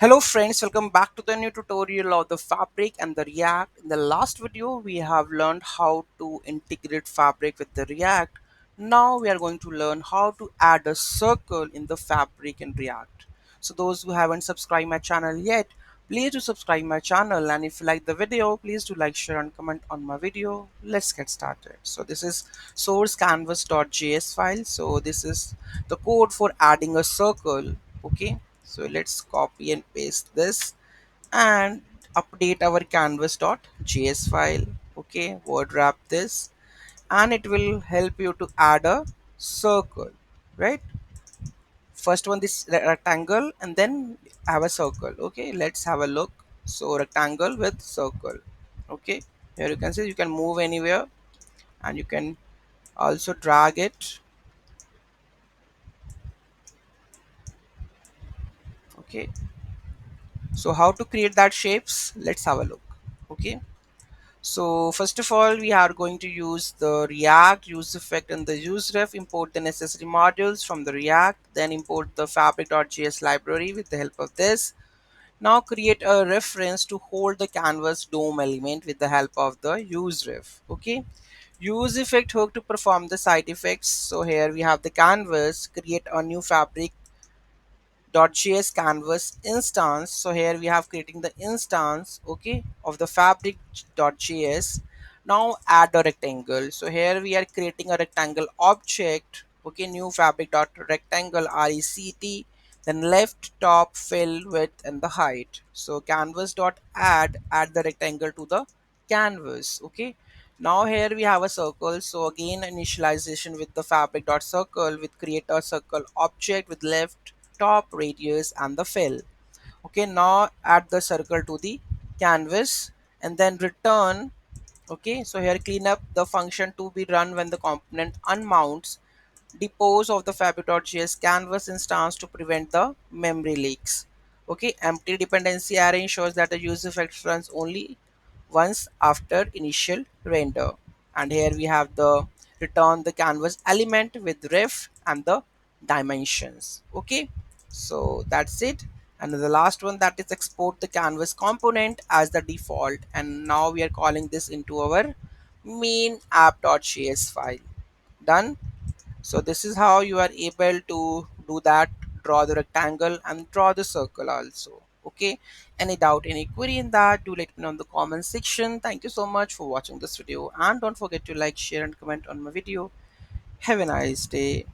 Hello friends, welcome back to the new tutorial of the Fabric and the React. In the last video, we have learned how to integrate Fabric with the React. Now we are going to learn how to add a circle in the Fabric and React. So those who haven't subscribed my channel yet, please do subscribe my channel, and if you like the video, please do like, share and comment on my video. Let's get started. So this is source canvas.js file. So this is the code for adding a circle. Okay, so let's copy and paste this and update our canvas.js file. Okay, word wrap this and it will help you to add a circle, right? First one, this rectangle, and then have a circle. Okay, let's have a look. So rectangle with circle. Okay, here you can see you can move anywhere and you can also drag it. Okay, so how to create that shapes, let's have a look. Okay, so first of all, we are going to use the React use effect and the useref, import the necessary modules from the React, then import the fabric.js library with the help of this. Now create a reference to hold the canvas dome element with the help of the useref. Okay. Use effect hook to perform the side effects. So here we have the canvas, create a new fabric .js canvas instance. So here we have creating the instance, okay, of the fabric.js. Now add a rectangle. So here we are creating a rectangle object, okay, new fabric.rectangle rect, then left, top, fill, width and the height. So canvas.add the rectangle to the canvas. Okay, now here we have a circle. So again initialization with the fabric.circle with create a circle object with left, top, radius and the fill. Okay, now add the circle to the canvas and then return. Okay, so here clean up the function to be run when the component unmounts depose of the fabric.js canvas instance to prevent the memory leaks. Okay, empty dependency array ensures that the user effect runs only once after initial render. And here we have the return the canvas element with ref and the dimensions. Okay, so that's it. And the last one, that is export the canvas component as the default, and now we are calling this into our main app.js file. Done. So this is how you are able to do that, draw the rectangle and draw the circle also. Okay, any doubt, any query in that, do let me know in the comment section. Thank you so much for watching this video and don't forget to like, share and comment on my video. Have a nice day.